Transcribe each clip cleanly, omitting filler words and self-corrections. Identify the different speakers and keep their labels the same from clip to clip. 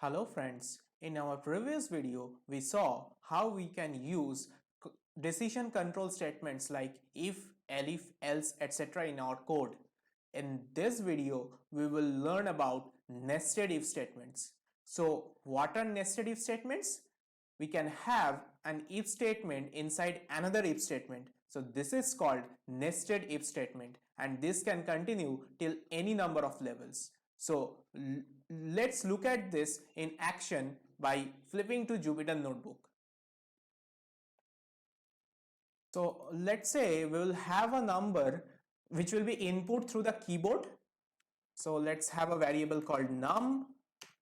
Speaker 1: Hello friends, in our previous video we saw how we can use decision control statements like if, elif, else, etc. in our code. In this video we will learn about nested if statements. So what are nested if statements? We can have an if statement inside another if statement. So this is called nested if statement and this can continue till any number of levels. So let's look at this in action by flipping to Jupyter Notebook. So let's say we will have a number which will be input through the keyboard. So let's have a variable called num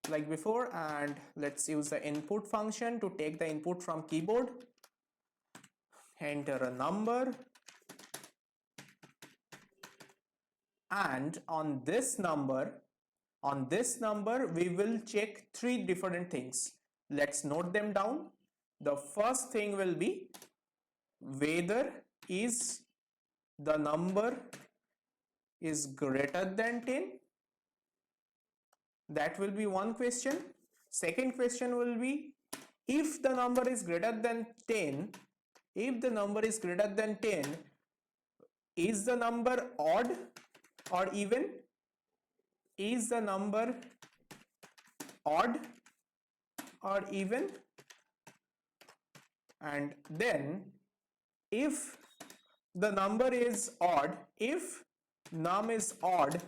Speaker 1: like before, and let's use the input function to take the input from keyboard, enter a number, and on this number we will check three different things. Let's note them down. The first thing will be whether is the number is greater than 10. That will be one question. Second question will be if the number is greater than 10, if the number is greater than 10, is the number odd or even? Is the number odd or even? And then if the number is odd, if num is odd,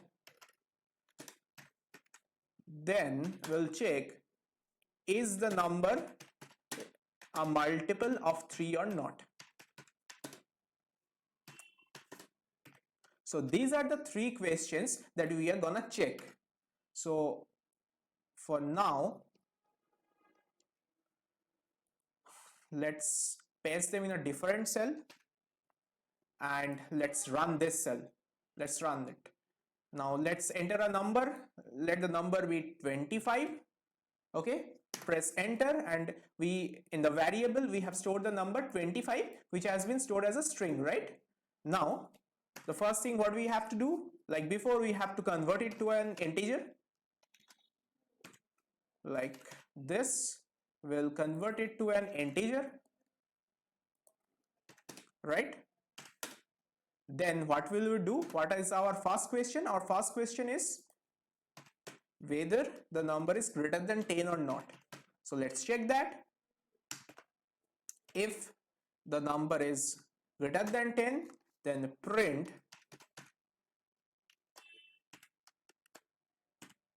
Speaker 1: then we'll check is the number a multiple of 3 or not. So these are the three questions that we are gonna check. So for now, let's paste them in a different cell and let's run this cell. Let's run it. Now let's enter a number. Let the number be 25. Okay, press enter, and we in the variable we have stored the number 25, which has been stored as a string, right? Now the first thing what we have to do, like before, we have to convert it to an integer. Like this, we'll convert it to an integer, right? Then what will we do? What is our first question? Our first question is whether the number is greater than 10 or not. So let's check that. If the number is greater than 10, then print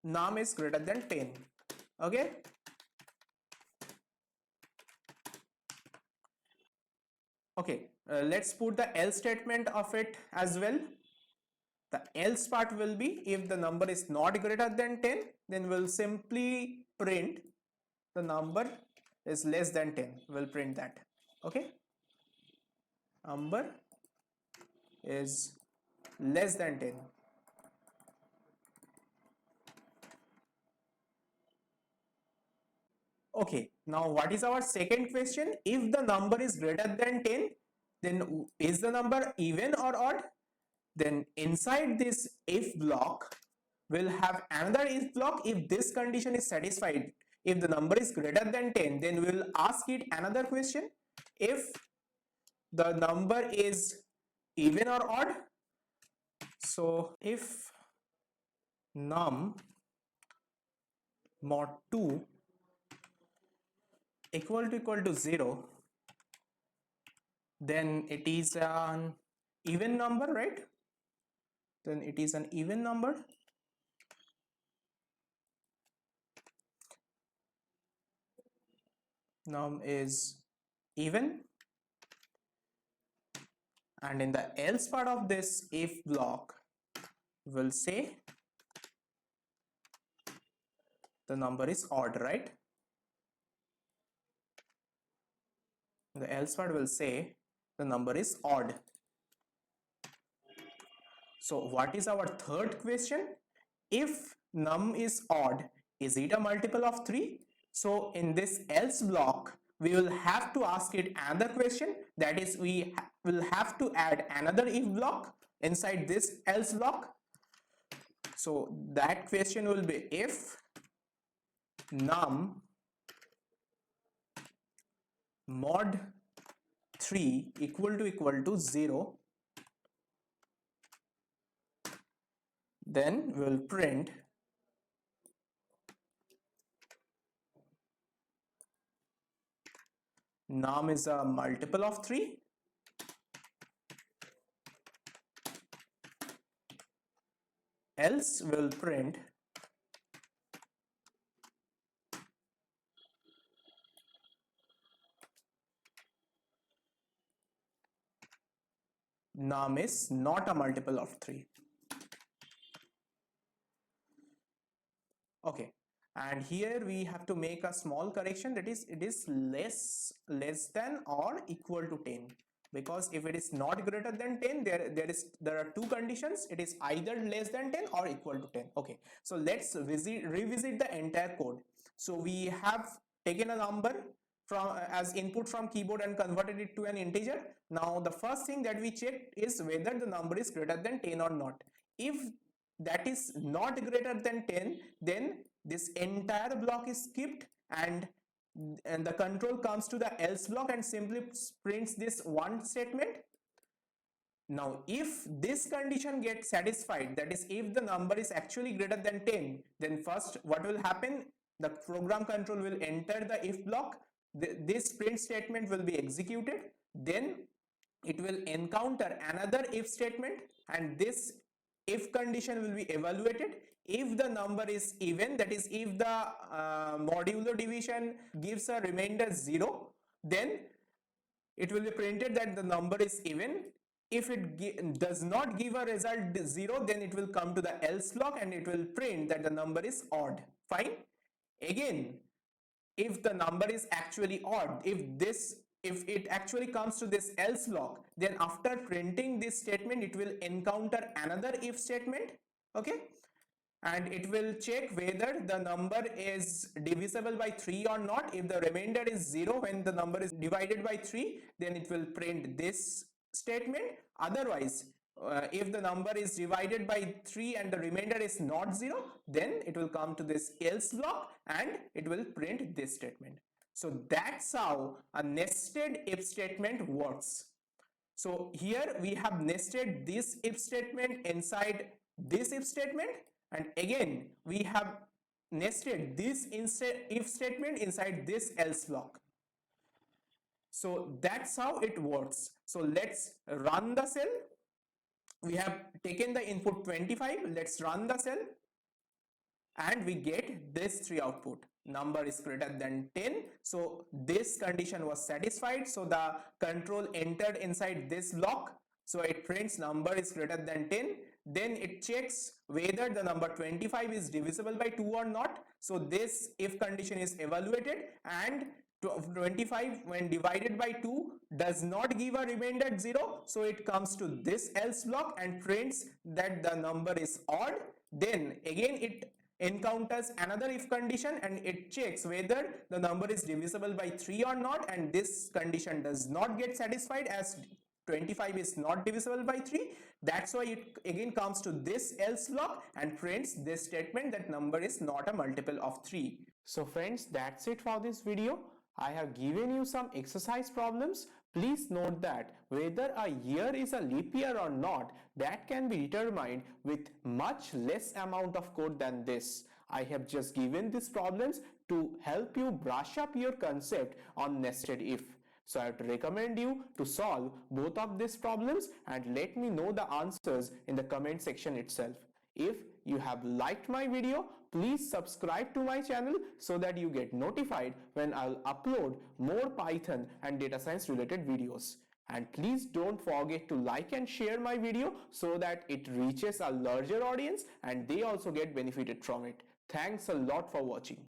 Speaker 1: num is greater than 10. Okay, let's put the else statement of it as well. The else part will be if the number is not greater than 10, then we'll simply print the number is less than 10. We'll print that. Okay, number is less than 10. Okay, now what is our second question? If the number is greater than 10, then is the number even or odd? Then inside this if block, we'll have another if block. If this condition is satisfied, if the number is greater than 10, then we will ask it another question. If the number is even or odd, so if num mod 2 equal to 0, then it is an even number, right? Then it is an even number. Num is even, and in the else part of this if block, we'll say the number is odd, right? The else part will say the number is odd. So what is our third question? If num is odd, is it a multiple of 3? So in this else block, we will have to ask it another question. That is, we will have to add another if block inside this else block. So that question will be if num mod 3 equal to 0, then we'll print num is a multiple of 3, else we'll print num is not a multiple of 3. Okay, and here we have to make a small correction, that is it is less than or equal to 10, because if it is not greater than 10, there are two conditions. It is either less than 10 or equal to 10. Okay, so let's revisit the entire code. So we have taken a number from as input from keyboard and converted it to an integer. Now the first thing that we checked is whether the number is greater than 10 or not. If that is not greater than 10, then this entire block is skipped, and the control comes to the else block and simply prints this one statement. Now if this condition gets satisfied, that is if the number is actually greater than 10, then first what will happen, the program control will enter the if block, this print statement will be executed, then it will encounter another if statement, and this if condition will be evaluated. If the number is even, that is if the modulo division gives a remainder 0, then it will be printed that the number is even. If it does not give a result 0, then it will come to the else block and it will print that the number is odd. Fine. Again, if the number is actually odd, if it actually comes to this else block, then after printing this statement, it will encounter another if statement. Okay, and it will check whether the number is divisible by 3 or not. If the remainder is 0 when the number is divided by 3, then it will print this statement. Otherwise, if the number is divided by 3 and the remainder is not 0, then it will come to this else block and it will print this statement. So that's how a nested if statement works. So here we have nested this if statement inside this if statement, and again we have nested this if statement inside this else block. So that's how it works. So let's run the cell. We have taken the input 25. Let's run the cell and we get this 3 output. Number is greater than 10. So this condition was satisfied. So the control entered inside this block. So it prints number is greater than 10. Then it checks whether the number 25 is divisible by 2 or not. So this if condition is evaluated, and 25 when divided by 2 does not give a remainder 0. So it comes to this else block and prints that the number is odd. Then again it encounters another if condition and it checks whether the number is divisible by 3 or not, and this condition does not get satisfied as 25 is not divisible by 3. That's why it again comes to this else block and prints this statement that number is not a multiple of 3. So friends, that's it for this video. I have given you some exercise problems. Please note that whether a year is a leap year or not, that can be determined with much less amount of code than this. I have just given these problems to help you brush up your concept on nested if. So I would recommend you to solve both of these problems and let me know the answers in the comment section itself. If you have liked my video, please subscribe to my channel so that you get notified when I'll upload more Python and data science related videos. And please don't forget to like and share my video so that it reaches a larger audience and they also get benefited from it. Thanks a lot for watching.